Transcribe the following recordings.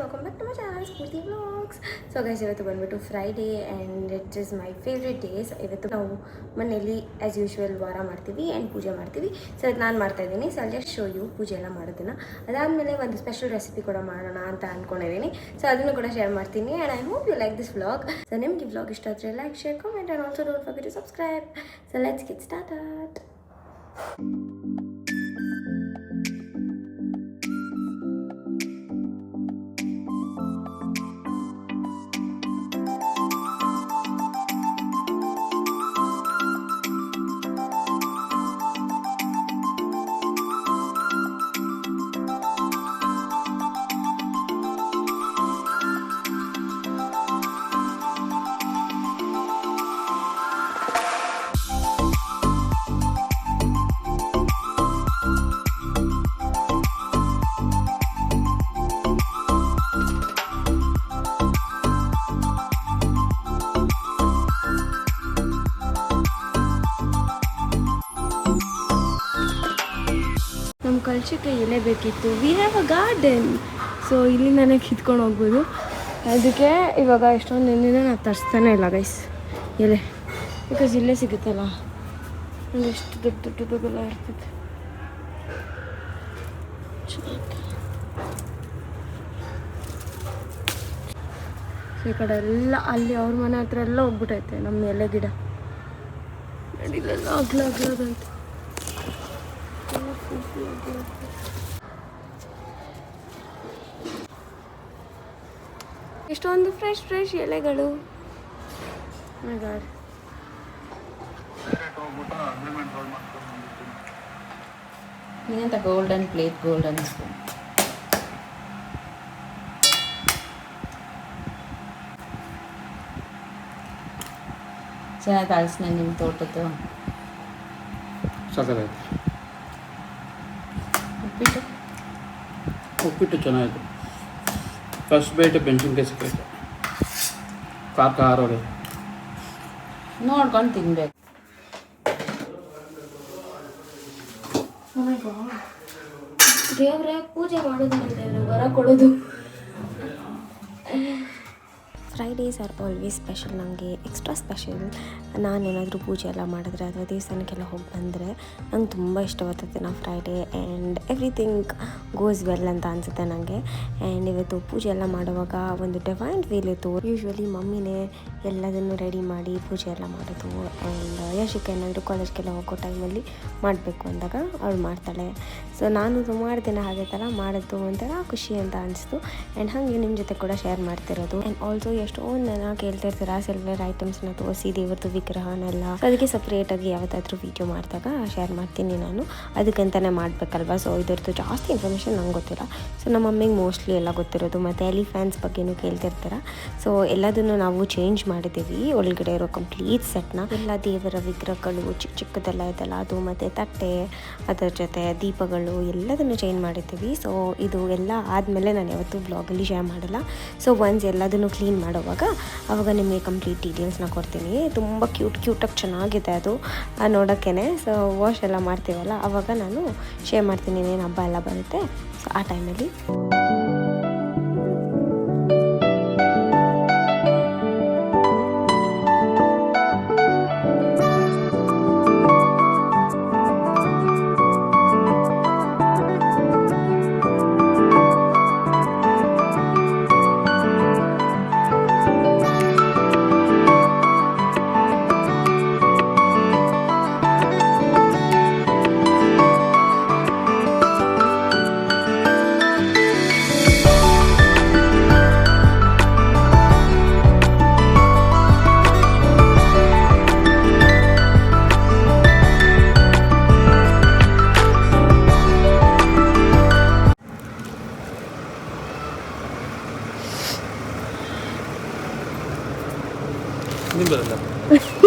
Welcome back to my channel Spoorthi vlogs. So guys, ಇವತ್ತು ಬಂದುಬಿಟ್ಟು Friday and it is my favourite days. ಇವತ್ತು ನಾವು ಮನೆಯಲ್ಲಿ ಆ್ಯಸ್ ಯೂಶ್ವಲ್ ವಾರ ಮಾಡ್ತೀವಿ ಆ್ಯಂಡ್ ಪೂಜೆ ಮಾಡ್ತೀವಿ. ಸೊ ಅದು ನಾನು ಮಾಡ್ತಾಯಿದ್ದೀನಿ. ಸೊ ಅಲ್ಲಿ ಜಸ್ಟ್ ಶೋ ಯು ಪೂಜೆ ಎಲ್ಲ ಮಾಡೋದನ್ನು. ಅದಾದಮೇಲೆ ಒಂದು ಸ್ಪೆಷಲ್ ರೆಸಿಪಿ ಕೂಡ ಮಾಡೋಣ ಅಂತ ಅಂದ್ಕೊಂಡಿದ್ದೀನಿ. ಸೊ ಅದನ್ನು ಕೂಡ ಶೇರ್ ಮಾಡ್ತೀನಿ and I hope you like this vlog. So ನಿಮಗೆ ಈ ವ್ಲಾಗ್ ಇಷ್ಟ ಆದರೆ like, share, comment and also don't forget to subscribe. So let's get started. ನಮ್ಮ ಕಳಶಕ್ಕೆ ಎಲೆ ಬೇಕಿತ್ತು. We have a garden. So ಇಲ್ಲಿ ನನಗೆ ಕಿತ್ಕೊಂಡು ಹೋಗ್ಬೋದು. ಅದಕ್ಕೆ ಇವಾಗ ಎಷ್ಟೊಂದು ದಿನದಿಂದ ನಾನು ತರಿಸ್ತಾನೆ ಇಲ್ಲ ಗೈಸ್ ಎಲೆ, ಬಿಕಾಸ್ ಇಲ್ಲೇ ಸಿಗುತ್ತಲ್ಲ. ಎಷ್ಟು ದೊಡ್ಡ ದೊಡ್ಡದೆಲ್ಲ ಇರ್ತದೆ. ಈ ಕಡೆ ಎಲ್ಲ ಅಲ್ಲಿ ಅವ್ರ ಮನೆ ಹತ್ರ ಎಲ್ಲ ಹೋಗ್ಬಿಟ್ಟೈತೆ ನಮ್ಮ ಎಲೆ ಗಿಡ. ನಡಿಲೆಲ್ಲ ಆಗ್ಲಾಗ್ಲಾಗೈತೆ. ಎಷ್ಟೊಂದು ಫ್ರೆಶ್ ಎಲೆಗಳು. ನೀನಂತ ಗೋಲ್ಡನ್ ಪ್ಲೇಟ್, ಗೋಲ್ಡನ್ ಸ್ಪೂನ್. ಚೆನ್ನಾಗಿ ಕಾಣಿಸ್ನ ನಿಮ್ಮ ತೋಟದ್ದು. ಸಾಕಾಯ್ತು. ಉಪ್ಪಿಟ್ಟು ಚೆನ್ನಾಗಿತ್ತು. ಫಸ್ಟ್ ಬೈಟ್ ಮೆಣಸಿನ್ಕಾಯಿ ಸಿಕ್ಕೈತೆ. ಖಾರ ಹೊಡೆ ನೋಡ್ಕೊಂಡು ತಿನ್ಬೇಕು. ದೇವ್ರೆ ಪೂಜೆ ಮಾಡೋದು, ದೇವ್ರೆ ವರ ಕೊಡೋದು. Fridays are always special. ನನಗೆ ಎಕ್ಸ್ಟ್ರಾ ಸ್ಪೆಷಲ್. ನಾನೇನಾದರೂ ಪೂಜೆ ಎಲ್ಲ ಮಾಡಿದ್ರೆ ಅಥವಾ ದೇವಸ್ಥಾನಕ್ಕೆಲ್ಲ ಹೋಗಿ ಬಂದರೆ ನಂಗೆ ತುಂಬ ಇಷ್ಟವಾಗ್ತದೆ ನಾ Friday. And everything goes well ಅಂತ ಅನಿಸುತ್ತೆ ನನಗೆ. ಆ್ಯಂಡ್ ಇವತ್ತು ಪೂಜೆ ಎಲ್ಲ ಮಾಡುವಾಗ ಒಂದು ಡಿವೈನ್ ಫೀಲ್ ಇತ್ತು. ಯೂಶ್ವಲಿ ಮಮ್ಮಿನೇ ಎಲ್ಲದನ್ನು ರೆಡಿ ಮಾಡಿ ಪೂಜೆ ಎಲ್ಲ ಮಾಡೋದು. ಆ್ಯಂಡ್ ಯಶಕ್ಕೆ ಏನಾದರೂ ಕಾಲೇಜ್ಗೆಲ್ಲ ಹೋಗೋ ಟೈಮಲ್ಲಿ ಮಾಡಬೇಕು ಅಂದಾಗ ಅವಳು ಮಾಡ್ತಾಳೆ. ಸೊ ನಾನು ಸುಮಾರು ದಿನ ಹಾಗೆ ಥರ ಮಾಡೋದು ಒಂಥರ ಖುಷಿ ಅಂತ ಅನಿಸ್ತು. ಆ್ಯಂಡ್ ಹಾಗೆ ನಿಮ್ಮ ಜೊತೆ ಕೂಡ ಶೇರ್ ಮಾಡ್ತಿರೋದು. ಆ್ಯಂಡ್ ಆಲ್ಸೋ ಎಷ್ಟೊಂದು ಜನ ಕೇಳ್ತಿರ್ತೀರ ಸಿಲ್ವರ್ ಐಟಮ್ಸ್ನ ತೋರಿಸಿ ದೇವ್ರದ್ದು ವಿಗ್ರಹನೆಲ್ಲ. ಅದಕ್ಕೆ ಸಪ್ರೇಟಾಗಿ ಯಾವತ್ತಾದರೂ ವೀಡಿಯೋ ಮಾಡಿದಾಗ ಶೇರ್ ಮಾಡ್ತೀನಿ ನಾನು. ಅದಕ್ಕಂತಲೇ ಮಾಡಬೇಕಲ್ವ. ಸೊ ಇದರದ್ದು ಜಾಸ್ತಿ ಇನ್ಫಾರ್ಮೇಷನ್ ನಂಗೆ ಗೊತ್ತಿಲ್ಲ. ಸೊ ನಮ್ಮ ಮಮ್ಮಿಗೆ ಮೋಸ್ಟ್ಲಿ ಎಲ್ಲ ಗೊತ್ತಿರೋದು. ಮತ್ತು ಎಲಿಫ್ಯಾನ್ಸ್ ಬಗ್ಗೆನೂ ಕೇಳ್ತಿರ್ತೀರ. ಸೊ ಎಲ್ಲದನ್ನು ನಾವು ಚೇಂಜ್ ಮಾಡಿದ್ದೀವಿ. ಒಳಗಡೆ ಇರೋ ಕಂಪ್ಲೀಟ್ ಸೆಟ್ನ ಎಲ್ಲ ದೇವರ ವಿಗ್ರಹಗಳು ಚಿಕ್ಕದೆಲ್ಲ ಇದೆಲ್ಲ ಅದು, ಮತ್ತು ತಟ್ಟೆ, ಅದರ ಜೊತೆ ದೀಪಗಳು ಎಲ್ಲದನ್ನು ಚೇಂಜ್ ಮಾಡಿದ್ದೀವಿ. ಸೊ ಇದು ಎಲ್ಲ ಆದಮೇಲೆ ನಾನು ಯಾವತ್ತೂ ಬ್ಲಾಗಲ್ಲಿ ಶೇರ್ ಮಾಡಲ್ಲ. ಸೊ ಒನ್ಸ್ ಎಲ್ಲದನ್ನು ಕ್ಲೀನ್ ಮಾಡುವಾಗ ಆವಾಗ ನಿಮಗೆ ಕಂಪ್ಲೀಟ್ ಡೀಟೇಲ್ಸ್ನ ಕೊಡ್ತೀನಿ. ತುಂಬ ಕ್ಯೂಟಾಗಿ ಚೆನ್ನಾಗಿದೆ ಅದು ನೋಡೋಕ್ಕೇ. ಸೊ ವಾಶ್ ಎಲ್ಲ ಮಾಡ್ತೀವಲ್ಲ ಆವಾಗ ನಾನು ಶೇರ್ ಮಾಡ್ತೀನಿ. ಏನು ಹಬ್ಬ ಎಲ್ಲ ಬರುತ್ತೆ ಸೊ ಆ ಟೈಮಲ್ಲಿ.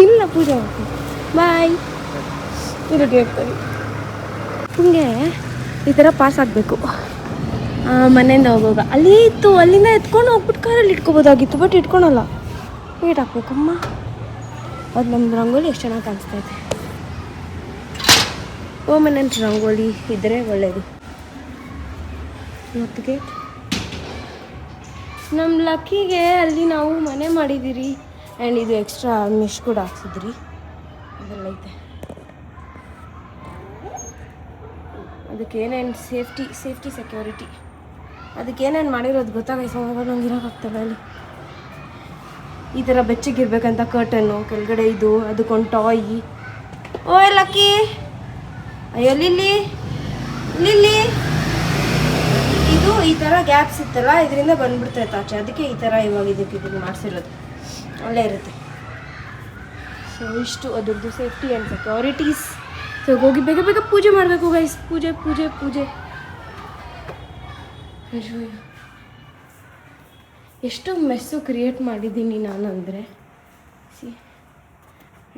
ಇಲ್ಲ ಪೂಜೆ ಮಾಡ್ತೀನಿ. ಬಾಯ್. ರೆಡಿ ಆಗ್ತಾರೆ. ಹಿಂಗೆ ಈ ಥರ ಪಾಸ್ ಆಗಬೇಕು ಮನೆಯಿಂದ ಹೋಗುವಾಗ. ಅಲ್ಲಿ ಇತ್ತು, ಅಲ್ಲಿಂದ ಎತ್ಕೊಂಡು ಹೋಗ್ಬಿಟ್ಟು ಕಾರಲ್ಲಿ ಇಟ್ಕೊಬೋದಾಗಿತ್ತು, ಬಟ್ ಇಟ್ಕೊಳಲ್ಲ. ವೇಟ್ ಹಾಕ್ಬೇಕಮ್ಮ. ಅದು ನಮ್ಮದು ರಂಗೋಲಿ ಎಷ್ಟು ಚೆನ್ನಾಗಿ ಕಾಣಿಸ್ತಾ ಇದೆ. ಪರ್ಮನೆಂಟ್ ರಂಗೋಲಿ ಇದ್ದರೆ ಒಳ್ಳೆಯದು. ಮತ್ತು ಗೇಟ್ ನಮ್ಮ ಲಕ್ಕಿಗೆ ಅಲ್ಲಿ ನಾವು ಮನೆ ಮಾಡಿದ್ದೀರಿ ಆ್ಯಂಡ್ ಇದು ಎಕ್ಸ್ಟ್ರಾ ಮೆಶ್ ಕೂಡ ಹಾಕ್ಸಿದ್ರಿ. ಅದೆಲ್ಲ ಐತೆ. ಅದಕ್ಕೆ ಏನೇನು ಸೇಫ್ಟಿ ಸೆಕ್ಯೂರಿಟಿ ಅದಕ್ಕೆ ಏನೇನು ಮಾಡಿರೋದು ಗೊತ್ತಾಗೈತೆ. ನಂಗೆ ಇರೋಕ್ಕಾಗ್ತಲ್ಲ ಅಲ್ಲಿ. ಈ ಥರ ಬೆಚ್ಚಗಿರ್ಬೇಕಂತ ಕರ್ಟನ್ನು ಕೆಳಗಡೆ ಇದು ಅದಕ್ಕೊಂದು ಟಾಯಿ. ಓಯ್ ಲಕ್ಕಿ, ಅಯ್ಯೋ ಲಿಲ್ಲಿ ಇದು ಈ ಥರ ಗ್ಯಾಪ್ಸ್ ಇತ್ತಲ್ಲ, ಇದರಿಂದ ಬಂದ್ಬಿಡ್ತೈತೆ ಆಚೆ. ಅದಕ್ಕೆ ಈ ಥರ ಇವಾಗ ಇದನ್ನು ಮಾಡಿಸಿರೋದು. ಅಲ್ಲೇ ಇರುತ್ತೆ. ಸೊ ಇಷ್ಟು ಅದ್ರದ್ದು ಸೇಫ್ಟಿ ಆ್ಯಂಡ್ ಸೆಕ್ಯೂರಿಟೀಸ್. ಸೊ ಹೋಗಿ ಬೇಗ ಬೇಗ ಪೂಜೆ ಮಾಡಬೇಕು ಗೈಸ್. ಪೂಜೆ ಅಯ್ಯೋ, ಎಷ್ಟು ಮೆಸ್ಸು ಕ್ರಿಯೇಟ್ ಮಾಡಿದ್ದೀನಿ ನಾನು ಅಂದರೆ ಸಿ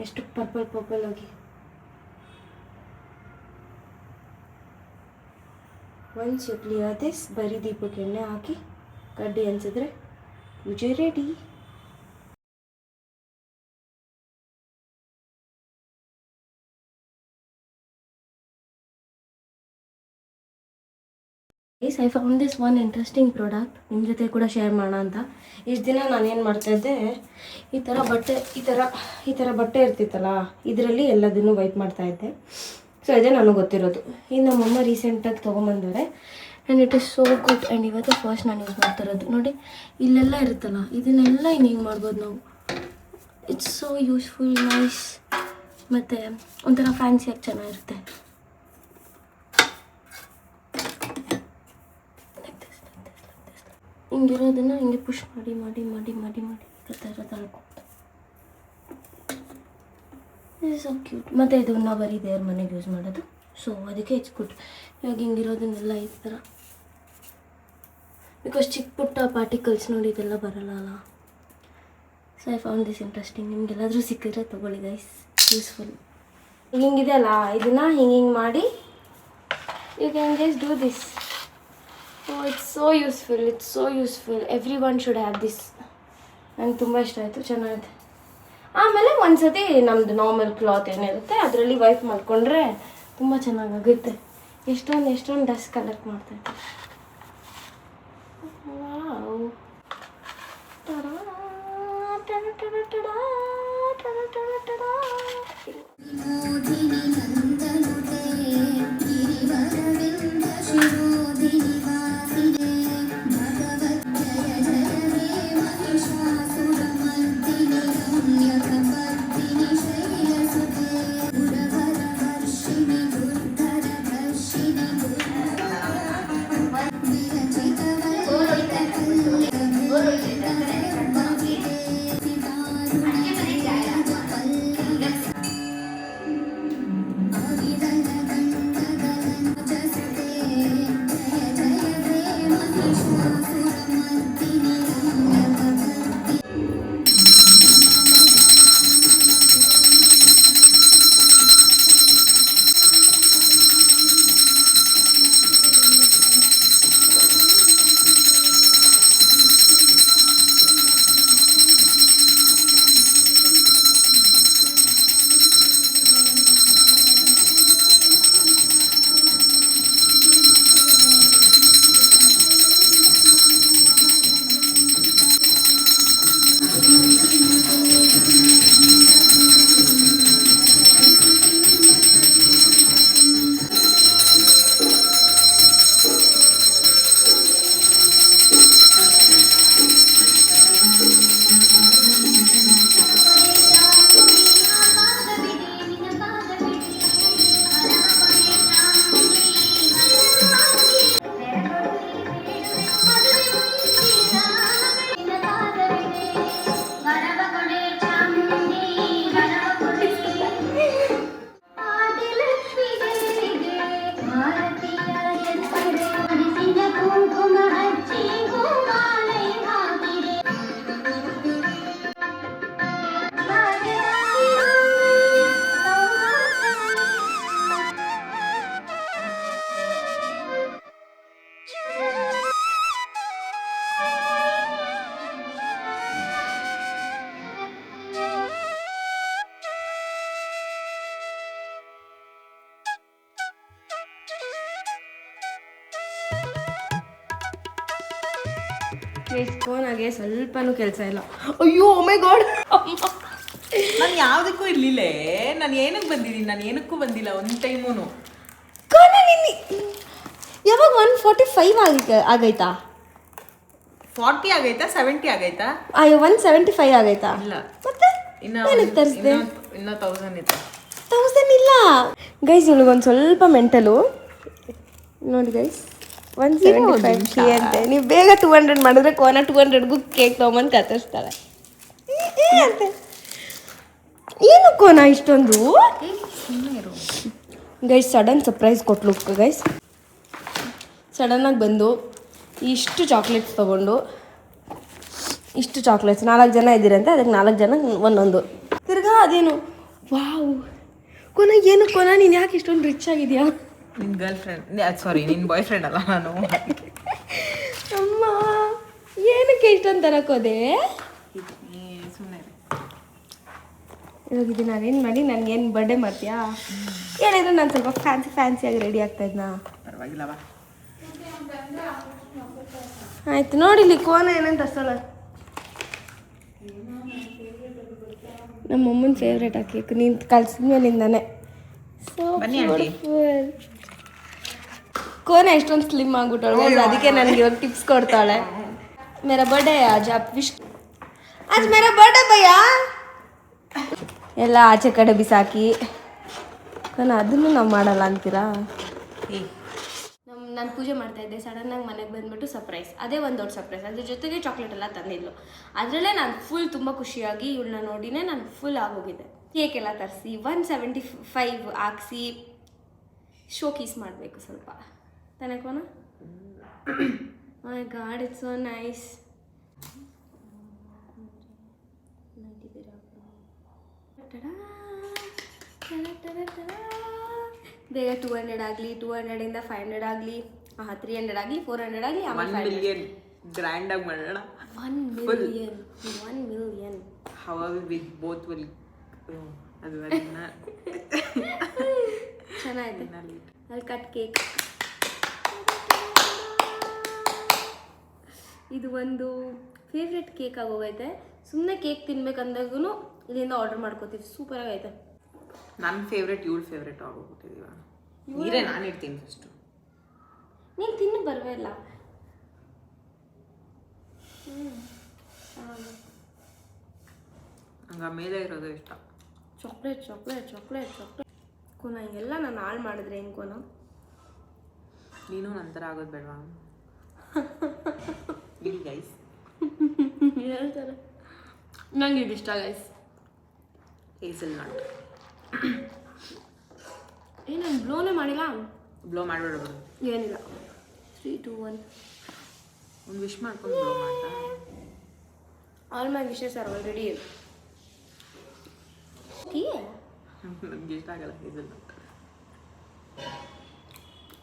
ಎಷ್ಟು ಪರ್ಪಲ್ ಹೋಗಿ. ಒನ್ಸ್ ಯು ಕ್ಲಿಯರ್ ದಿಸ್, ಬರೀ ದೀಪಕ್ಕೆ ಎಣ್ಣೆ ಹಾಕಿ ಕಡ್ಡಿ ಅನ್ಸಿದ್ರೆ ಪೂಜೆ ready. I found this one interesting product, ನಿಮ್ಮ ಜೊತೆ ಕೂಡ ಶೇರ್ ಮಾಡೋಣ ಅಂತ. ಇಷ್ಟು ದಿನ ನಾನೇನು ಮಾಡ್ತಾಯಿದ್ದೆ, ಈ ಥರ ಬಟ್ಟೆ ಇರ್ತಿತ್ತಲ್ಲ, ಇದರಲ್ಲಿ ಎಲ್ಲದನ್ನು ವೈಪ್ ಮಾಡ್ತಾಯಿದ್ದೆ. ಸೊ ಇದೇ ನನಗೆ ಗೊತ್ತಿರೋದು. ಇದು ನಮ್ಮಮ್ಮ ರೀಸೆಂಟಾಗಿ ತೊಗೊಂಬಂದವ್ರೆ and it is so good. And ಇವತ್ತು ಫಸ್ಟ್ ನಾನು ಯೂಸ್ ಮಾಡ್ತಿರೋದು. ನೋಡಿ ಇಲ್ಲೆಲ್ಲ ಇರುತ್ತಲ್ಲ, ಇದನ್ನೆಲ್ಲ ಹಿಂಗೆ ಮಾಡ್ಬೋದು ನಾವು. ಇಟ್ಸ್ ಸೋ ಯೂಸ್ಫುಲ್, ನೈಸ್, ಮತ್ತು ಒಂಥರ ಫ್ಯಾನ್ಸಿಯಾಗಿ ಚೆನ್ನಾಗಿರುತ್ತೆ. ಹಿಂಗಿರೋದನ್ನು ಹಿಂಗೆ ಪುಷ್ ಮಾಡಿ ತಳ್ಕೊಂಡು ಸೊ ಕ್ಯೂಟ್. ಮತ್ತು ಇದನ್ನು ಬರೀ ದೇವ್ರ ಮನೆಗೆ ಯೂಸ್ ಮಾಡೋದು. ಸೊ ಅದಕ್ಕೆ ಇಟ್ಸ್ ಗುಡ್. ಇವಾಗ ಹಿಂಗಿರೋದನ್ನೆಲ್ಲ ಈ ಥರ, ಬಿಕಾಸ್ ಚಿಕ್ಕ ಪುಟ್ಟ ಪಾರ್ಟಿಕಲ್ಸ್ ನೋಡಿ ಇದೆಲ್ಲ ಬರಲ್ಲ ಅಲ್ಲ. So I found this interesting. ನಿಮ್ಗೆಲ್ಲಾದರೂ ಸಿಕ್ಕಿದ್ರೆ ತೊಗೊಳ್ಳಿ ಗೈಸ್, ಯೂಸ್ಫುಲ್. ಹಿಂಗಿದೆ ಅಲ್ಲ, ಇದನ್ನು ಹಿಂಗೆ ಮಾಡಿ you can just do this. It's so useful. Everyone should have this. ನಂಗೆ ತುಂಬ ಇಷ್ಟ ಆಯಿತು, ಚೆನ್ನಾಗಿದೆ. ಆಮೇಲೆ ಒಂದ್ಸತಿ ನಮ್ಮದು ನಾರ್ಮಲ್ ಕ್ಲಾತ್ ಏನಿರುತ್ತೆ ಅದರಲ್ಲಿ ವೈಪ್ ಮಾಡಿಕೊಂಡ್ರೆ ತುಂಬ ಚೆನ್ನಾಗಾಗುತ್ತೆ. ಎಷ್ಟೊಂದು ಡಸ್ಟ್ ಕಲೆಕ್ಟ್ ಮಾಡ್ತಾಯಿದ್ದೆ. ಫೋನಾಗೆ ಸ್ವಲ್ಪನೂ ಕೆಲಸ ಇಲ್ಲ. ಅಯ್ಯೋ ಮೈ ಗಾಡ್, ನಾನು ಯಾವುದಕ್ಕೂ ಇರ್ಲಿಲ್ಲ, ನಾನು ಏನಕ್ಕೆ ಬಂದಿದ್ದೀನಿ, ನಾನು ಏನಕ್ಕೂ ಬಂದಿಲ್ಲ ಒಂದು ಟೈಮೂ. ಯಾವಾಗ 145 ಆಗೈತಾ? 40 ಆಗೈತಾ 70 ಆಗೈತಾ? ಅಯ್ಯೋ 175 ಆಗೈತಾ? ಇಲ್ಲ ಮತ್ತೆ ಇನ್ನ ಏನಕ್ಕೆ ತರಿಸ್ದೆ? ಇನ್ನ 1000 ಇದೆ. 1000 ಇಲ್ಲ ಗೈಸ್, ಇವ್ಳಿಗೊಂದು ಸ್ವಲ್ಪ ಮೆಂಟಲು ನೋಡಿ ಗೈಸ್. 175 ಅಂತೆ. ನೀವು ಬೇಗ 200 ಮಾಡಿದ್ರೆ ಕೋನ 200ಗೂ ಕೇಕ್ ತೊಗೊಂಬಂದು ಕತ್ತರಿಸ್ತಾಳೆ. ಅಂತೆ ಏನು ಕೋನ ಇಷ್ಟೊಂದು ಗೈಸ್? ಸಡನ್ ಸರ್ಪ್ರೈಸ್ ಕೊಟ್ಲು ಗೈಸ್. ಸಡನ್ನಾಗಿ ಬಂದು ಇಷ್ಟು ಚಾಕ್ಲೇಟ್ಸ್ ತೊಗೊಂಡು, ಇಷ್ಟು ಚಾಕ್ಲೇಟ್ಸ್ 4 ಜನ ಇದ್ದೀರಂತೆ, ಅದಕ್ಕೆ 4 ಜನ ಒಂದೊಂದು. ತಿರ್ಗಾ ಅದೇನು ವಾವ್ ಕೋನ, ಏನು ಕೋನ ನೀನು ಯಾಕೆ ಇಷ್ಟೊಂದು ರಿಚ್ ಆಗಿದೆಯಾ? ನಿನ್ನ ಗರ್ಲ್ ಫ್ರೆಂಡ್, ಸಾರಿ ನಿನ್ನ ಬಾಯ್ ಫ್ರೆಂಡ್ ಅಲ್ಲ ನಾನು. ಅಮ್ಮ ಏನಕ್ಕೆ ಇಷ್ಟೊಂದು ತರಕೋದೆ? ಸುಮ್ಮನೆ ಇವಾಗ ಇದನ್ನ ಅರೇಂಜ್ ಮಾಡಿ ನನಗೇನು ಬರ್ಡೇ ಮಾಡ್ತೀಯಾ? ಏನಿದ್ರು ನಾನು ಸ್ವಲ್ಪ ಫ್ಯಾನ್ಸಿಯಾಗಿ ರೆಡಿ ಆಗ್ತಾ ಇದ್ನಾ? ಪರವಾಗಿಲ್ಲವಾ? ಆಯ್ತು ನೋಡಿಲಿ ಕೋನ ಏನಂತ ಅಷ್ಟಲ್ಲ. ನಮ್ಮ ಅಮ್ಮನ ಫೇವ್ರೇಟ್ ಆ ಕೇಕ್ ನೀನು ಕಲ್ಸಿದ್ಮೇಲಿಂದಾನೆ. ಬನ್ನಿ ಆಂಟಿ. ಕೋನ ಎಷ್ಟೊಂದು ಸ್ಲಿಮ್ ಆಗ್ಬಿಟ್ಟವಳು, ಅದಕ್ಕೆ ನನಗೆ ಇವಾಗ ಟಿಪ್ಸ್ ಕೊಡ್ತಾಳೆ. ಮೇರಾ ಬರ್ಡೇ ಆಜ್ ಆಪ್ ವಿಶ್, ಆಜ್ ಮೇರಾ ಬರ್ಡೇ ಭಯ್ಯಾ. ಎಲ್ಲ ಆಚೆ ಕಡೆ ಬಿಸಾಕಿ ಕೋನ ಅದನ್ನು ನಾವು ಮಾಡಲ್ಲ ಅಂತೀರಾ? ನಾನು ಪೂಜೆ ಮಾಡ್ತಾ ಇದ್ದೆ, ಸಡನ್ನಾಗಿ ಮನೆಗೆ ಬಂದ್ಬಿಟ್ಟು ಸರ್ಪ್ರೈಸ್, ಅದೇ ಒಂದು ದೊಡ್ಡ ಸರ್ಪ್ರೈಸ್. ಅದ್ರ ಜೊತೆಗೆ ಚಾಕ್ಲೇಟ್ ಎಲ್ಲ ತಂದಿದ್ಲು. ಅದರಲ್ಲೇ ನಾನು ಫುಲ್ ತುಂಬ ಖುಷಿಯಾಗಿ ಇವಳನ್ನ ನೋಡಿನೇ ನಾನು ಫುಲ್ ಆಗೋಗಿದ್ದೆ. ಕೇಕ್ ಎಲ್ಲ ತರಿಸಿ 175 ಹಾಕ್ಸಿ ಶೋಕೀಸ್ ಮಾಡಬೇಕು ಸ್ವಲ್ಪ ತಾನೇ ಕೋನ? ಮೈ ಗಾಡ್ ಇಟ್ಸ್ ಸೋ ನೈಸ್. ಬೇಗ 200 ಆಗಲಿ, 200ಇಂದ 500 ಆಗಲಿ, 300 ಆಗಲಿ, 400 ಆಗಲಿ, 1 ಮಿಲಿಯನ್ ಗ್ರ್ಯಾಂಡ್ ಆಗಿ ಮಾಡೋಣ. 1 million how we both will ಅದು ಚೆನ್ನಾಗಿದೆ. ಅಲ್ಲಿ ಕಟ್ ಕೇಕ್. ಇದು ಒಂದು ಫೇವ್ರೆಟ್ ಕೇಕ್ ಆಗೋಗೈತೆ. ಸುಮ್ಮನೆ ಕೇಕ್ ತಿನ್ಬೇಕಂದಾಗೂ ಇಲ್ಲಿಂದ ಆರ್ಡರ್ ಮಾಡ್ಕೋತೀವಿ. ಸೂಪರಾಗೈತೆ. ನನ್ನ ಫೇವ್ರೆಟ್ ಇವಳು ಫೇವ್ರೆಟ್ ಆಗೋಗ್ಬಿಟ್ಟಿದೀವ. ನೀರೇ ನಾನು ಇಡ್ತೀನಿ ಫಸ್ಟು. ನೀನು ತಿನ್ನು ಬರವೇ ಇಲ್ಲ. ಹಂಗೆ ಮೇಲೆ ಇರೋದು ಇಷ್ಟ. ಚಾಕ್ಲೇಟ್ ಚಾಕ್ಲೇಟ್ ಚಾಕ್ಲೇಟ್ ಚಾಕ್ಲೇಟ್ ಕೋನ ಹಿಂಗೆಲ್ಲ ನಾನು ಹಾಳು ಮಾಡಿದ್ರೆ ಹೆಂಗೆ ಕೋನ? ನೀನು ನಂತರ ಆಗೋದು ಬೇಡವಾ? ಇಲ್ಲಿ ಗೈಸ್ ಹೇಳ್ತಾರೆ. ನಂಗೆ ಇದು ಇಷ್ಟ ಗೈಸ್. Hazel nut. ನಾನು ಬ್ಲೋನೇ ಮಾಡಿಲ್ಲ. ಬ್ಲೋ ಮಾಡಬೇಡ. ಏನಿಲ್ಲ. 3, 2, 1 ಒಂದು ವಿಶ್ ಮಾಡ್ಕೊಂಡು ಬ್ಲೋ ಮಾಡ್ತಾ. All my wishes are already. ನನಗೆ ಇಷ್ಟ ಆಗಲ್ಲ ಹೇಸಲ್ ನಟ್.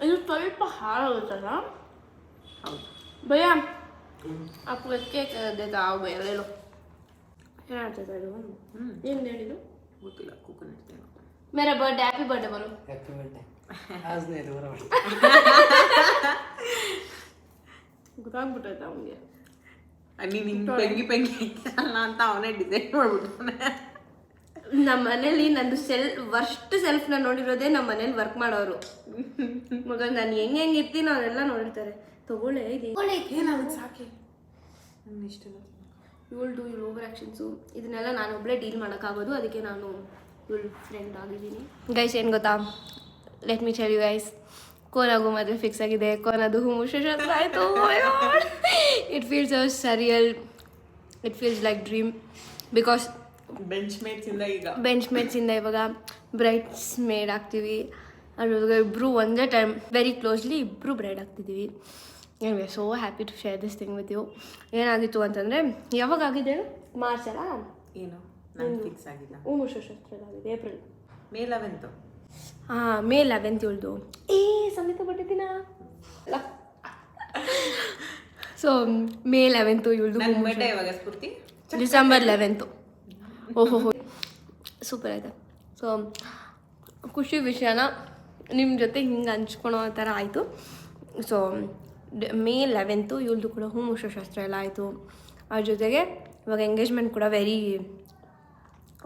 ಇದು ಸ್ವಲ್ಪ ಹಾಳಾಗುತ್ತಲ್ಲ. ಹೌದು ಭಯ आपको ಕೇಕ್ देता आओ भैया ले लो. ಏನಾಗ್ತದೆ ಇದು? ಏನು ಹೇಳಿದ್ದು ಗೊತ್ತಿಲ್ಲ. ಕೋಕೋನಟ್ ತೇನೋ. मेरा बर्थडे हैप्पी बर्थडे बोलो. Happy birthday. आज नहीं दोबारा ಗೊತ್ತಾಗ್ಬಿಟ್ಟೈತೆ ಅವನಿಗೆ. ನೀನು ಹಿಂಗೆ ಪೆಂಗಿ ಅಲ್ಲ ಅಂತ ಅವನೇ ಡಿಸೈನ್ ಮಾಡ್ಬಿಡ್ತಾನೆ. ನಮ್ಮ ಮನೇಲಿ ನಂದು ವರ್ಸ್ಟ್ ಸೆಲ್ಫ್ನ ನೋಡಿರೋದೇ ನಮ್ಮ ಮನೇಲಿ ವರ್ಕ್ ಮಾಡೋರು. ಮಗ ನಾನು ಹೆಂಗೆ ಇರ್ತೀನಿ ಅವರೆಲ್ಲ ನೋಡಿರ್ತಾರೆ. ತಗೊಳ್ಳೆ ಏನಾಗುತ್ತೆ ಸಾಕೆ. ನನ್ನ ಇಷ್ಟ ಇವಳು ಓವರ್ ಆ್ಯಕ್ಷನ್ಸು ಇದನ್ನೆಲ್ಲ ನಾನು ಒಬ್ಬಳೇ ಡೀಲ್ ಮಾಡೋಕ್ಕಾಗೋದು. ಅದಕ್ಕೆ ನಾನು ಇವಳು ಫ್ರೆಂಡ್ ಆಗಿದ್ದೀನಿ. ಗೈಸ್ ಏನು ಗೊತ್ತಾ, let me tell you guys, ಕೋನಾಗೂ ಮದುವೆ ಫಿಕ್ಸ್ ಆಗಿದೆ. ಕೋನದು ಹುಮುಷತ್ರ ಆಯಿತು. It feels a surreal, it feels like dream. Because bench ಮೇಟ್ಸಿಂದ ಇವಾಗ ಬ್ರೈಡ್ಸ್ ಮೇಡ್ ಆಗ್ತೀವಿ. ಅದ್ರ ಇಬ್ಬರು ಒಂದೇ ಟೈಮ್ ವೆರಿ ಕ್ಲೋಸ್ಲಿ ಇಬ್ಬರು ಬ್ರೈಡ್ ಆಗ್ತಿದ್ದೀವಿ. And we are so happy to share this thing with you. ಏನಾಗಿತ್ತು ಅಂತಂದರೆ, ಯಾವಾಗ ಆಗಿದೆ ಮಾರ್ಚ್ ಅಲ್ಲ? ಏನು ನಾನು ಫಿಕ್ಸ್ ಆಗಿಲ್ಲ. ಹುಮುಷತ್ರ ಆಗಿದೆ April May 11th. May 11th ಇವಳ್ದು. ಸಂಗೀತ ಬಿಟ್ಟಿದ್ದೀನ. ಸೊ ಮೇ 11th ಇವಳ್ದು. ನನ್ನ ಬರ್ಡೇ ಯಾವಾಗ ಸ್ಫೂರ್ತಿ? December 11th. ಓಹೋ ಸೂಪರ್ ಆಯ್ತು. ಸೊ ಖುಷಿ ವಿಷಯನ ನಿಮ್ಮ ಜೊತೆ ಹಿಂಗೆ ಹಂಚ್ಕೊಳೋ ಥರ ಆಯಿತು. ಸೊ ಮೇ 11th ಇವಳದು ಕೂಡ ಹೂಮುಷಶಾಸ್ತ್ರ ಎಲ್ಲ ಆಯಿತು. ಅದ್ರ ಜೊತೆಗೆ ಇವಾಗ ಎಂಗೇಜ್ಮೆಂಟ್ ಕೂಡ ವೆರಿ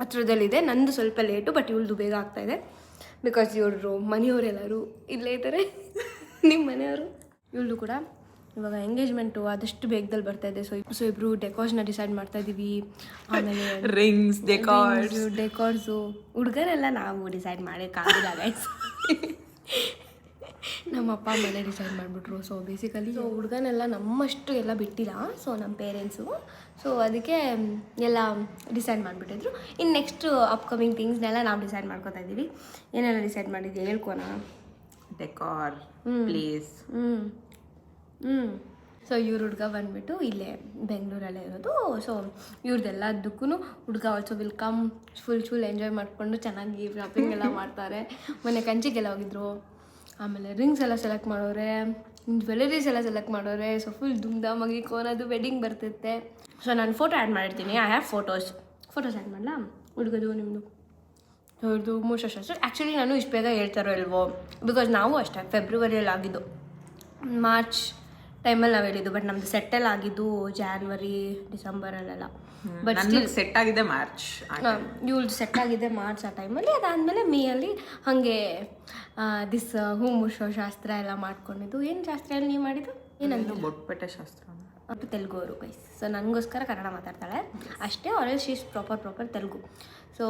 ಹತ್ರದಲ್ಲಿದೆ. ನಂದು ಸ್ವಲ್ಪ ಲೇಟು, ಬಟ್ ಇವಳದು ಬೇಗ ಆಗ್ತಾಯಿದೆ ಬಿಕಾಸ್ ಇವರು ಮನೆಯವರೆಲ್ಲರೂ ಇಲ್ಲೇ ಇದ್ದಾರೆ. ನಿಮ್ಮ ಮನೆಯವರು. ಇವಳದು ಕೂಡ ಇವಾಗ ಎಂಗೇಜ್ಮೆಂಟು ಆದಷ್ಟು ಬೇಗದಲ್ಲಿ ಬರ್ತಾಯಿದೆ. ಸೊ ಇಬ್ಬರು ಡೆಕೋರ್ಸ್ನ ಡಿಸೈಡ್ ಮಾಡ್ತಾಯಿದ್ದೀವಿ. ಆಮೇಲೆ ರಿಂಗ್ಸ್ ಡೆಕೋರ್ಸು ಹುಡುಗರೆಲ್ಲ ನಾವು ಡಿಸೈಡ್ ಮಾಡೋಕ್ಕಾಗಿಲ್ಲ ಗೈಸ್. ನಮ್ಮ ಅಪ್ಪ ಅಮ್ಮನೇ ಡಿಸೈಡ್ ಮಾಡಿಬಿಟ್ರು. ಸೊ ಬೇಸಿಕಲಿ ಹುಡುಗನೆಲ್ಲ ನಮ್ಮಷ್ಟು ಎಲ್ಲ ಬಿಟ್ಟಿಲ್ಲ. ಸೊ ನಮ್ಮ ಪೇರೆಂಟ್ಸು ಸೊ ಅದಕ್ಕೆ ಎಲ್ಲ ಡಿಸೈಡ್ ಮಾಡಿಬಿಟ್ಟಿದ್ರು. ಇನ್ನು ನೆಕ್ಸ್ಟ್ ಅಪ್ಕಮಿಂಗ್ ಥಿಂಗ್ಸ್ನೆಲ್ಲ ನಾವು ಡಿಸೈಡ್ ಮಾಡ್ಕೊತಾ ಇದ್ದೀವಿ. ಏನೆಲ್ಲ ಡಿಸೈಡ್ ಮಾಡಿದ್ವಿ ಹೇಳ್ಕೊಣ. Decor place. ಸೊ ಇವ್ರ ಹುಡುಗ ಬಂದುಬಿಟ್ಟು ಇಲ್ಲೇ ಬೆಂಗಳೂರಲ್ಲೇ ಇರೋದು. ಸೊ ಇವ್ರದ್ದೆಲ್ಲದಕ್ಕೂ ಹುಡುಗ also will come full enjoy ಮಾಡಿಕೊಂಡು ಚೆನ್ನಾಗಿ ಶಾಪಿಂಗ್ ಎಲ್ಲ ಮಾಡ್ತಾರೆ. ಮೊನ್ನೆ ಕಂಚಿಗೆಲ್ಲ ಹೋಗಿದ್ರು. ಆಮೇಲೆ ರಿಂಗ್ಸ್ ಎಲ್ಲ ಸೆಲೆಕ್ಟ್ ಮಾಡೋರೆ, ಜ್ಯುವೆಲರೀಸ್ ಎಲ್ಲ ಸೆಲೆಕ್ಟ್ ಮಾಡೋರೆ. ಸೊ ಫುಲ್ ಧೂಮ್ಧಾಮಾಗಿ ಕೋನದು ವೆಡ್ಡಿಂಗ್ ಬರ್ತಿತ್ತೆ. ಸೊ ನಾನು ಫೋಟೋ ಆ್ಯಡ್ ಮಾಡಿರ್ತೀನಿ. ಐ ಹ್ಯಾವ್ ಫೋಟೋಸ್ ಆ್ಯಡ್ ಮಾಡಲಾ? ಹುಡುಗದು ನಿಮ್ಮದು ಅವ್ರದ್ದು ಮೂಷಶಾಸ್ತ್ರ. ಆ್ಯಕ್ಚುಲಿ ನಾನು ಇಷ್ಟು ಬೇಗ ಹೇಳ್ತಾರೋ ಇಲ್ವೋ, ಬಿಕಾಸ್ ನಾವು ಅಷ್ಟೇ ಫೆಬ್ರವರಿಯಲ್ಲಿ ಆಗಿದ್ದು, ಮಾರ್ಚ್ ಟೈಮಲ್ಲಿ ನಾವು ಹೇಳಿದ್ದು. ಬಟ್ ನಮ್ಮದು ಸೆಟ್ಟೆಲ್ಲ ಆಗಿದ್ದು ಜಾನ್ವರಿ ಡಿಸೆಂಬರಲ್ಲೆಲ್ಲ. ಬಟ್ ಸ್ಟಿಲ್ ಸೆಟ್ ಆಗಿದೆ ಮಾರ್ಚ್. ಇವಳು ಸೆಟ್ ಆಗಿದೆ ಮಾರ್ಚ್ ಆ ಟೈಮಲ್ಲಿ. ಅದಾದಮೇಲೆ ಮೇಯಲ್ಲಿ ಹಾಗೆ ದಿಸ್ ಹೂಮುಷಶಾಸ್ತ್ರ ಎಲ್ಲ ಮಾಡ್ಕೊಂಡಿದ್ದು. ಏನು ಶಾಸ್ತ್ರ ಎಲ್ಲ ನೀವು ಮಾಡಿದ್ದು? ಏನಂದ್ರೆ ಬೊಟ್ಪೆಟ್ಟೆ ಶಾಸ್ತ್ರ. ಅದು ತೆಲುಗು ಅವರು ಗೈಸ್. ಸೊ ನನಗೋಸ್ಕರ ಕನ್ನಡ ಮಾತಾಡ್ತಾಳೆ ಅಷ್ಟೇ. Already she's proper Telugu. So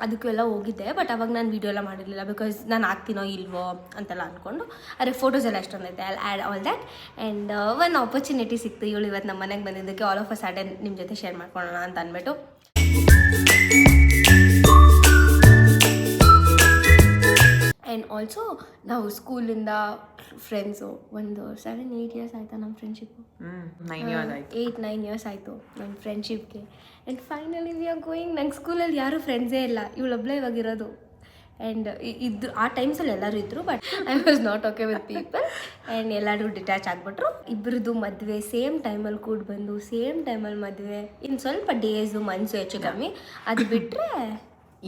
ಅದಕ್ಕೆಲ್ಲ ಹೋಗಿದ್ದೆ. ಬಟ್ ಅವಾಗ ನಾನು ವೀಡಿಯೋ ಎಲ್ಲ ಮಾಡಿರಲಿಲ್ಲ ಬಿಕಾಸ್ ನಾನು ಆಗ್ತೀನೋ ಇಲ್ವೋ ಅಂತೆಲ್ಲ ಅಂದ್ಕೊಂಡು. ಅದೇ ಫೋಟೋಸ್ ಎಲ್ಲ ಎಷ್ಟೊಂದೈತೆ I add all that. And ಒಂದು ಆಪರ್ಚುನಿಟಿ ಸಿಕ್ತು. ಇವಳು ಇವತ್ತು ನಮ್ಮ ಮನೆಗೆ ಬಂದಿದ್ದಕ್ಕೆ ಆಲ್ ಆಫ್ ಅ ಸಡನ್ ನಿಮ್ಮ ಜೊತೆ ಶೇರ್ ಮಾಡ್ಕೊಳ್ಳೋಣ ಅಂತ ಅಂದ್ಬಿಟ್ಟು. ಆ್ಯಂಡ್ ಆಲ್ಸೋ ನಾವು ಸ್ಕೂಲಿಂದ ಫ್ರೆಂಡ್ಸು ಒಂದು 7-8 ಇಯರ್ಸ್ ಆಯಿತಾ ನಮ್ಮ ಫ್ರೆಂಡ್ಶಿಪ್ಪು. 8-9 ಇಯರ್ಸ್ ಆಯಿತು ನಮ್ಮ ಫ್ರೆಂಡ್ಶಿಪ್ಗೆ. And finally we are going. ನಂಗೆ ಸ್ಕೂಲಲ್ಲಿ ಯಾರೂ ಫ್ರೆಂಡ್ಸೇ ಇಲ್ಲ, ಇವಳೊಬ್ಬಳೇ ಇವಾಗಿರೋದು. ಆ್ಯಂಡ್ ಇದು ಆ ಟೈಮ್ಸಲ್ಲಿ ಎಲ್ಲರೂ ಇದ್ದರು, but I was not okay with people. And ಎಲ್ಲರೂ ಡಿಟ್ಯಾಚ್ ಆಗಿಬಿಟ್ರು. ಇಬ್ಬರದ್ದು ಮದುವೆ ಸೇಮ್ ಟೈಮಲ್ಲಿ ಕೂಡ ಬಂದು ಸೇಮ್ ಟೈಮಲ್ಲಿ ಮದುವೆ. ಇನ್ನು ಸ್ವಲ್ಪ ಡೇಸು ಮಂತ್ಸು ಹೆಚ್ಚು ಕಮ್ಮಿ. ಅದು ಬಿಟ್ಟರೆ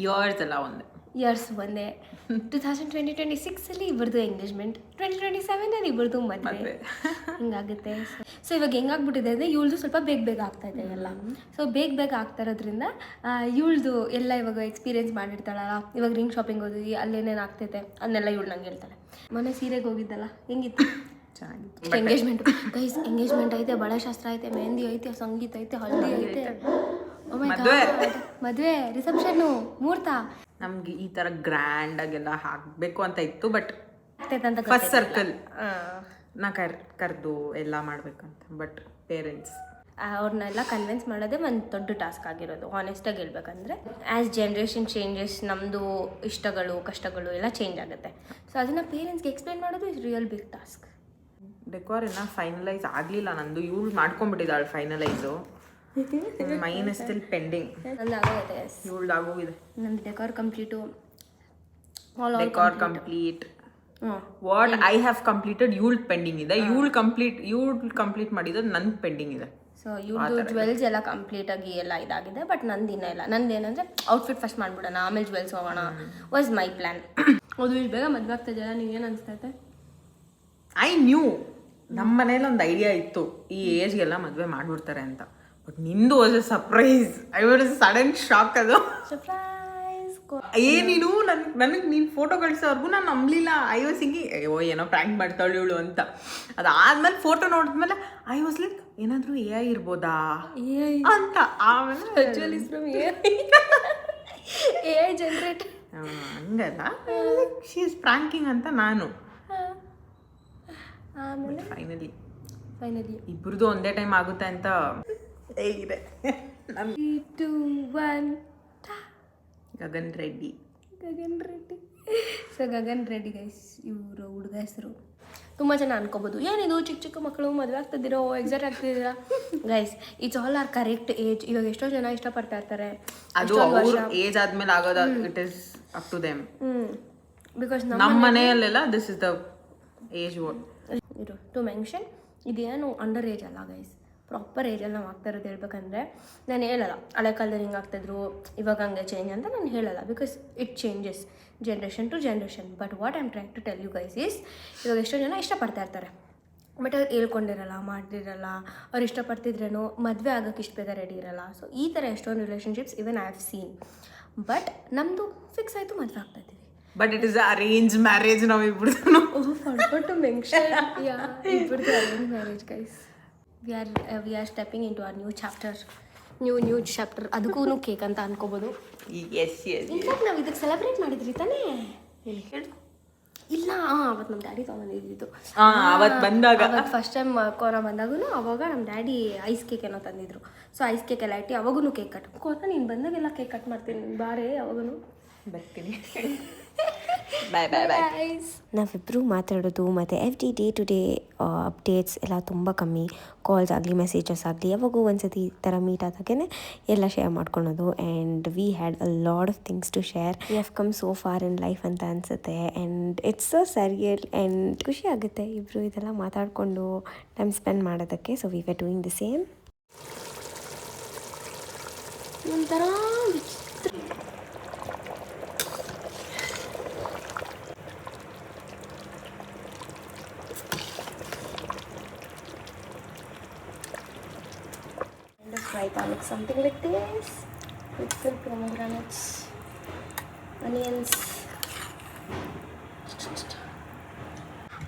ಇಯರ್ಸ್ ಎಲ್ಲ ಒಂದೇ. ಇಯರ್ಸ್ ಒಂದೇ. 2026 ಇಬ್ಬರದು ಎಂಗೇಜ್ಮೆಂಟ್, 2027 ಇಬ್ಬರದು ಮದುವೆ. ಹಿಂಗಾಗುತ್ತೆ. ಸೊ ಇವಾಗ ಹೆಂಗಾಗ್ಬಿಟ್ಟಿದೆ ಅಂದರೆ ಇವಳದು ಸ್ವಲ್ಪ ಬೇಗ ಆಗ್ತಾಯಿದೆ ಎಲ್ಲ. ಸೊ ಬೇಗ ಆಗ್ತಾ ಇರೋದ್ರಿಂದ ಇವಳದು ಎಲ್ಲ ಇವಾಗ ಎಕ್ಸ್ಪೀರಿಯೆನ್ಸ್ ಮಾಡಿರ್ತಾಳಲ್ಲ. ಇವಾಗ ರಿಂಗ್ ಶಾಪಿಂಗ್ ಹೋದ್ವಿ, ಅಲ್ಲೇನೇನು ಆಗ್ತೈತೆ ಅದನ್ನೆಲ್ಲ ಇವಳು ನಂಗೆ ಹೇಳ್ತಾಳೆ. ಮೊನ್ನೆ ಸೀರೆಗೆ ಹೋಗಿದ್ದಲ್ಲ, ಹೆಂಗಿತ್ತು? ಚೆನ್ನಾಗಿತ್ತು. ಎಂಗೇಜ್ಮೆಂಟ್ ಗೈಸ್, ಎಂಗೇಜ್ಮೆಂಟ್ ಐತೆ, ಬಳೆ ಶಾಸ್ತ್ರ ಐತೆ, ಮೆಹಂದಿ ಐತೆ, ಸಂಗೀತ ಐತೆ, ಹಳದಿ ಐತೆ, ಮದುವೆ, ರಿಸೆಪ್ಷನ್ನು, ಮುಹೂರ್ತ. ನಮ್ಗೆ ಈ ಥರ ಗ್ರ್ಯಾಂಡ್ ಆಗೆಲ್ಲ ಹಾಕಬೇಕು ಅಂತ ಇತ್ತು. ಬಟ್ ಅಂತ ಫಸ್ಟ್ ಸರ್ಕಲ್ ನಾ ಕರೆದು ಎಲ್ಲ ಮಾಡ್ಬೇಕಂತ. ಬಟ್ ಪೇರೆಂಟ್ಸ್ ಅವ್ರನ್ನೆಲ್ಲ ಕನ್ವಿನ್ಸ್ ಮಾಡೋದೇ ಒಂದು ದೊಡ್ಡ ಟಾಸ್ಕ್ ಆಗಿರೋದು. ಆನೆಸ್ಟಾಗಿ ಹೇಳ್ಬೇಕಂದ್ರೆ ಆ್ಯಸ್ ಜನ್ರೇಷನ್ ಚೇಂಜಸ್, ನಮ್ಮದು ಇಷ್ಟಗಳು ಕಷ್ಟಗಳು ಎಲ್ಲ ಚೇಂಜ್ ಆಗುತ್ತೆ. ಸೊ ಅದನ್ನು ಪೇರೆಂಟ್ಸ್ಗೆ ಎಕ್ಸ್ಪ್ಲೈನ್ ಮಾಡೋದು is real big task. Decor ಇನ್ನೂ ಫೈನಲೈಸ್ ಆಗಲಿಲ್ಲ ನಂದು. ಇವಳು ಮಾಡ್ಕೊಂಡ್ಬಿಟ್ಟಿದ್ದಾಳೆ finalise. Mine is still pending. ನಂದು ಆಗೋಗಿದೆ. ಇವಳ್ದು ಆಗೋಗಿದೆ. ನಂದು decor complete. Decor complete. What I have completed ಇವಳು ಪೆಂಡಿಂಗ್ ಇದೆ. ಇವಳು ಕಂಪ್ಲೀಟ್ ಮಾಡಿದ್ದು ನಂದು ಪೆಂಡಿಂಗ್ ಇದೆ. ಸೊ ಇವ್ರದ್ದು ಜ್ಯುವೆಲ್ಸ್ ಎಲ್ಲ ಕಂಪ್ಲೀಟಾಗಿ ಎಲ್ಲ ಇದಾಗಿದೆ. ಬಟ್ ನಂದು ಇನ್ನೂ ಇಲ್ಲ. ನಂದು ಏನಂದರೆ ಔಟ್ಫಿಟ್ ಫಸ್ಟ್ ಮಾಡ್ಬಿಡೋಣ, ಆಮೇಲೆ ಜ್ಯುವೆಲ್ಸ್ ಹೋಗೋಣ ವಾಸ್ ಮೈ ಪ್ಲ್ಯಾನ್. ಅದು ಇಷ್ಟು ಬೇಗ ಮದುವೆ ಆಗ್ತಾಯಿದೆಯಲ್ಲ, ನೀವೇನು ಅನಿಸ್ತೈತೆ? ಐ ನ್ಯೂ ನಮ್ಮ ಮನೇಲಿ ಒಂದು ಐಡಿಯಾ ಇತ್ತು, ಈ ಏಜ್ಗೆಲ್ಲ ಮದುವೆ ಮಾಡಿಬಿಡ್ತಾರೆ ಅಂತ. ಬಟ್ ನಿಂದು was a surprise. I was sudden shock. ಅದು ಸರ್ಪ್ರೈಸ್. ಏನಿದು ನನಗೆ ನೀನು ಫೋಟೋ ಕಳಿಸೋರ್ಗು ನಾನು ನಂಬಲಿಲ್ಲ. ಐ ವಾಸ್ ಥಿಂಕಿಂಗ್ ಅಯ್ಯೋ ಏನೋ ಪ್ರ್ಯಾಂಕ್ ಮಾಡ್ತಾಳೆ ಇವಳು ಅಂತ. ಅದಾದ್ಮೇಲೆ ಫೋಟೋ ನೋಡಿದ್ಮೇಲೆ ಐ ವಾಸ್ ಲೈಕ್ ಏನಾದರೂ AI ಇರ್ಬೋದಾ ಅಂತ. ಆಮೇಲೆ AI ಜನರೇಟ್ ಹಂಗಲ್ಲ, ಶಿ ಇಸ್ ಪ್ರ್ಯಾಂಕಿಂಗ್ ಅಂತ ನಾನು. ಆಮೇಲೆ ಫೈನಲಿ ಇಬ್ಬರದು ಒಂದೇ ಟೈಮ್ ಆಗುತ್ತೆ ಅಂತ ಹೇಗಿದೆ. 3, 2, 1 ಗಗನ್ ರೆಡ್ಡಿ. ಸೊ ಗಗನ್ ರೆಡ್ಡಿ ಗೈಸ್ ಇವರು ಹುಡುಗ ಹೆಸರು. ತುಂಬ ಜನ ಅನ್ಕೋಬೋದು ಏನಿದು ಚಿಕ್ಕ ಮಕ್ಕಳು ಮದುವೆ ಆಗ್ತಿದ್ದೀರೋ, ಎಕ್ಸಾಕ್ಟ್ ಆಗ್ತಿದ್ದೀರಾ. Guys it's all are correct age. ಇವಾಗ ಎಷ್ಟೋ ಜನ ಇಷ್ಟಪಡ್ತಾ ಇರ್ತಾರೆ. ಅದು ಅವ್ರ ಏಜ್ ಆದ್ಮೇಲೆ ಆಗೋದು. It is up to them. Because ನಮ್ಮ ಮನೆಯಲ್ಲೆಲ್ಲ ದಿಸ್ ಇಸ್ ದ ಏಜ್. ಇರು ಟು ಮೆನ್ಷನ್, ಇದೇನು ಅಂಡರ್ ಏಜ್ ಅಲ್ಲ ಗೈಸ್, ಪ್ರಾಪರ್ ಏಜಲ್ಲಿ ನಾವು ಆಗ್ತಾ ಇರೋದು. ಹೇಳ್ಬೇಕಂದ್ರೆ ನಾನು ಹೇಳಲ್ಲ ಹಳೆ ಕಾಲದಲ್ಲಿ ಹಿಂಗೆ ಆಗ್ತಾಯಿದ್ರು ಇವಾಗ ಹಂಗೆ ಚೇಂಜ್ ಅಂತ ನಾನು ಹೇಳಲ್ಲ. Because it changes generation to generation. But what I am trying to tell you guys is, ಇವಾಗ ಎಷ್ಟೋ ಜನ ಇಷ್ಟಪಡ್ತಾ ಇರ್ತಾರೆ ಬಟ್ ಅವ್ರು ಹೇಳ್ಕೊಂಡಿರಲ್ಲ, ಮಾಡಿರಲ್ಲ, ಅವ್ರು ಇಷ್ಟಪಡ್ತಿದ್ರೇನೋ ಮದುವೆ ಆಗೋಕ್ಕೆ ಇಷ್ಟು ಬೇಗ ರೆಡಿ ಇರಲ್ಲ. ಸೊ ಈ ಥರ ಎಷ್ಟೊಂದು relationships even I have seen. But ನಮ್ಮದು ಫಿಕ್ಸ್ ಆಯಿತು, ಮದುವೆ ಆಗ್ತಾ ಇದ್ದೀವಿ. But it is arrange marriage ನಾವು ಇಬ್ಬರದು. ಫಾರ್ಗೊಟ್ ಟು ಮೆನ್ಷನ್, ಇಬ್ಬರದು arrange marriage guys. We are stepping in to our new chapter. ಅದಕ್ಕೂ ಕೇಕ್ ಅಂತ ಅನ್ಕೋಬೋದು. ಎಸ್ ಎಸ್ ಇನ್ಫ್ಯಾಕ್ಟ್ ನಾವು ಇದಕ್ಕೆ ಸೆಲೆಬ್ರೇಟ್ ಮಾಡಿದ್ರಿ ತಾನೇ? ಇಲ್ಲ, ಅವತ್ತು ನಮ್ಮ ಡ್ಯಾಡಿ ತೊಗೊಂಬಂದಿದ್ದು. ಅವತ್ತು ಬಂದಾಗ ಫಸ್ಟ್ ಟೈಮ್ ಕೊರೋನಾ ಬಂದಾಗೂ ಅವಾಗ ನಮ್ಮ ಡ್ಯಾಡಿ ಐಸ್ ಕೇಕ್ ಏನೋ ತಂದಿದ್ರು. ಸೊ ಐಸ್ ಕೇಕ್ ಎಲ್ಲ ಇಟ್ಟು ಅವಾಗೂ ಕೇಕ್ ಕಟ್ ಕೊರೋನಾ ನೀನು ಬಂದಾಗೆಲ್ಲ ಕೇಕ್ ಕಟ್ ಮಾಡ್ತೀನಿ, ಬಾರೇ ಅವಾಗೂ ಬರ್ತೀನಿ. ಬಾಯ್ ಬಾಯ್ ಬಾಯ್. ನಾವಿಬ್ಬರು ಮಾತಾಡೋದು ಮತ್ತು every day to day updates ಎಲ್ಲ ತುಂಬ ಕಮ್ಮಿ. ಕಾಲ್ಸ್ ಆಗಲಿ, ಮೆಸೇಜಸ್ ಆಗಲಿ, ಯಾವಾಗೂ ಒಂದ್ಸತಿ ಈ ಥರ ಮೀಟ್ ಆದಾಗೇ ಎಲ್ಲ ಶೇರ್ ಮಾಡ್ಕೊಳೋದು. And we had a lot of things to share. We have come so far in life ಅಂತ ಅನಿಸುತ್ತೆ. And it's so surreal and ಖುಷಿ ಆಗುತ್ತೆ ಇಬ್ಬರು ಇದೆಲ್ಲ ಮಾತಾಡಿಕೊಂಡು ಟೈಮ್ ಸ್ಪೆಂಡ್ ಮಾಡೋದಕ್ಕೆ. So we were doing the same. ಒಂಥರ right, I look something like this with some pomegranates, onions.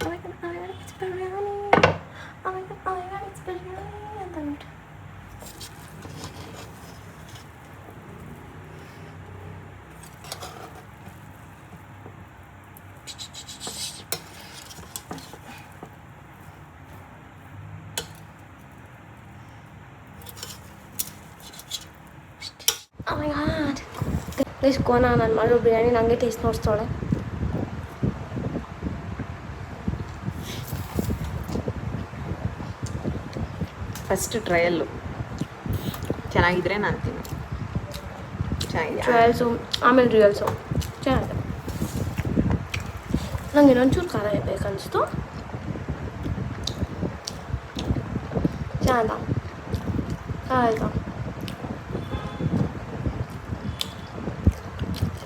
Oh my god, it's biryani. Oh my god, it's biryani. And then oh my god. Guys, ಕೋನ ನಾನು ಮಾಡೋ ಬಿರಿಯಾನಿ ನನಗೆ taste ನೋಡ್ತಾಳೆ. First trial ಚೆನ್ನಾಗಿದ್ರೆ ನಾನು ತಿನ್ನು. ಚೆನ್ನಾಗಿದೆ ಟ್ರಯಲ್ಸು ಆಮೇಲೆ ರಿಯಲ್ಸು ಚೆನ್ನಾಗಿದೆ. ನಂಗೆ ಇನ್ನೊಂಚೂರು ಖಾರ ಬೇಕನ್ನಿಸ್ತು. ಚೆನ್ನಾಯ್ತಾ?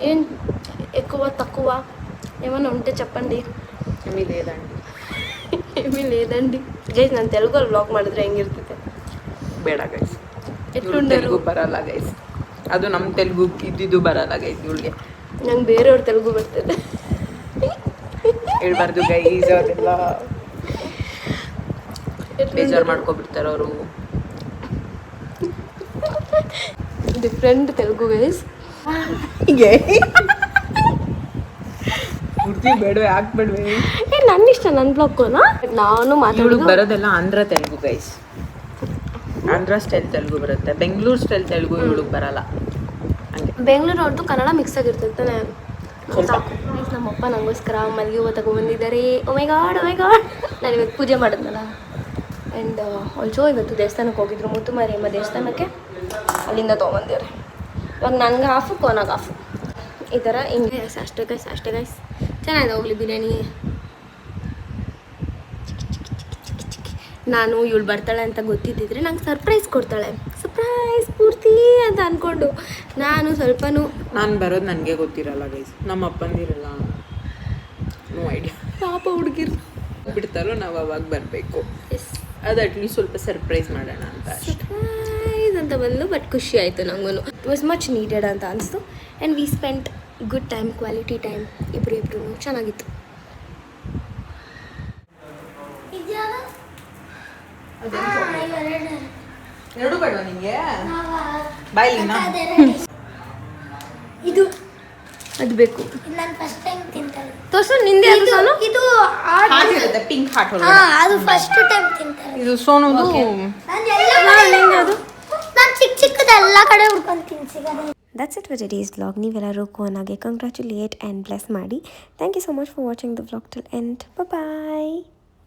ಏನು ఎక్కువ తక్కువ ఏమన్నా ఉంటే చెప్పండి. ఏమీ లేదండి ಗೈಸ್. ನಾನು ತೆಲುಗಲ್ಲಿ ವ್ಲಾಗ್ ಮಾಡಿದ್ರೆ ಹೆಂಗಿರ್ತೈತೆ? ಬೇಡ ಗೈಸ್, ಎಟ್ಲುಂಡರು ತೆಲುಗು ಬರಲ್ಲ ಗೈಸ್. ಅದು ನಮ್ಮ ತೆಲುಗು ಇದ್ದಿದ್ದು ಬರಲ್ಲ ಗೈಸ್ ಇವಳಿಗೆ. ನಂಗೆ ಬೇರೆಯವ್ರ ತೆಲುಗು ಬರ್ತದೆ. ಹೇಳ್ಬಾರ್ದು ಗೈಸ್, ಅದೆಲ್ಲ ಬೇಜಾರು ಮಾಡ್ಕೊಬಿಡ್ತಾರೆ ಅವರು. Different Telugu guys. ಹೀಗೆ ಪೂರ್ತಿ ಬೇಡವೆ ಹಾಕ್ಬೇಡ್ವೆ. ನನ್ನ ಇಷ್ಟ, ನನ್ನ ಬ್ಲಾಗ್ಗೋನ ನಾನು ಮಾತಾಡೋದು ಬರೋದೆಲ್ಲ ಆಂಧ್ರ ತೆಲುಗು ಗೈಸ್. ಆಂಧ್ರ ಸ್ಟೈಲ್ ತೆಲುಗು ಬರುತ್ತೆ, ಬೆಂಗಳೂರು ಸ್ಟೈಲ್ ತೆಲುಗು ಇವಳಿಗೆ ಬರಲ್ಲ. ಹಂಗೆ ಬೆಂಗಳೂರು ಅವ್ರದ್ದು ಕನ್ನಡ ಮಿಕ್ಸ್ ಆಗಿರ್ತೈತೆ. ನಮ್ಮಪ್ಪ ನನಗೋಸ್ಕರ ಮಲ್ಲಿಗೆ ಹೂವು ತಗೊಂಡ್ಬಂದಿದ್ದಾರೆ. ಓ ಮೈ ಗಾಡ್ ನಾನು ಇವತ್ತು ಪೂಜೆ ಮಾಡಿದ್ನಲ್ಲ. ಆ್ಯಂಡ್ ಆಲ್ಸೋ ಇವತ್ತು ದೇವಸ್ಥಾನಕ್ಕೆ ಹೋಗಿದ್ರು, ಮುತ್ತುಮಾರಿಯಮ್ಮ ದೇವಸ್ಥಾನಕ್ಕೆ. ಅಲ್ಲಿಂದ ತೊಗೊಂಬಂದಿವ್ರಿ. ಇವಾಗ ನನಗೆ ಹಾಫು, ಕೋನಾಗ ಹಾಫು, ಈ ಥರ ಹಿಂಗೆ. ಅಷ್ಟೇ ಗೈಸ್ ಚೆನ್ನಾಗಿದೆ. ಹೋಗ್ಲಿ ಬಿರಿಯಾನಿ. ನಾನು ಇವಳು ಬರ್ತಾಳೆ ಅಂತ ಗೊತ್ತಿದ್ದಿದ್ರೆ ನಂಗೆ ಸರ್ಪ್ರೈಸ್ ಕೊಡ್ತಾಳೆ. ಸರ್ಪ್ರೈಸ್ ಪೂರ್ತಿ ಅಂತ ಅಂದ್ಕೊಂಡು ನಾನು ಬರೋದು ನನಗೆ ಗೊತ್ತಿರಲ್ಲ ಗೈಸ್. ನಮ್ಮ ಅಪ್ಪಂದಿರಲ್ಲ, ನೋ ಐಡಿಯಾ. ಪಾಪ ಹುಡುಗಿರು ಬಿಡ್ತಾರೋ ನಾವು ಅವಾಗ ಬರಬೇಕು. ಅದು ಅಟ್ಲೀಸ್ಟ್ ಸ್ವಲ್ಪ ಸರ್ಪ್ರೈಸ್ ಮಾಡೋಣ ಅಂತ. ಸರ್ಪ್ರೈಸ್ ಅಂತ ಬಂದು ಬಟ್ ಖುಷಿ ಆಯಿತು ನನಗೂ. ಇಟ್ ವಾಸ್ ಮಚ್ ನೀಡೆಡ್ ಅಂತ ಅನಿಸ್ತು. And we spent good time, quality time ಇಬ್ಬರು ಚೆನ್ನಾಗಿತ್ತು. ಎರಡು ಬೇಡ ನಿಮಗೆ ಬಾಯ್ಲಿನ ಇದು ಅದು ಬೇಕು. ನಾನು ಫಸ್ಟ್ ಟೈಮ್ ತಿಂತಾಳೆ. ತೋರ್ಸು ನಿಂದೆ. ಅದು ಸೋನು ಇದು ಹಾಟ್ ಇರುತ್ತೆ, ಪಿಂಕ್ ಹಾಟ್ ಹಾ, ಅದು ಫಸ್ಟ್ ಟೈಮ್ ತಿಂತಾಳೆ. ಇದು ಸೋನುದು. ನಾನು ಚಿಕ್ಕದೆಲ್ಲ ಕಡೆ ಹುಡ್ಕೊಂತೀನಿ ಸಿಗೋದು. That's it for today's vlog. ನೀವೆಲ್ಲರೂ ಕೋನಾಗೆ ಕಂಗ್ರ್ಯಾಚುಲೇಟ್ ಆ್ಯಂಡ್ ಬ್ಲೆಸ್ ಮಾಡಿ. Thank you so much for watching the vlog till end. Bye.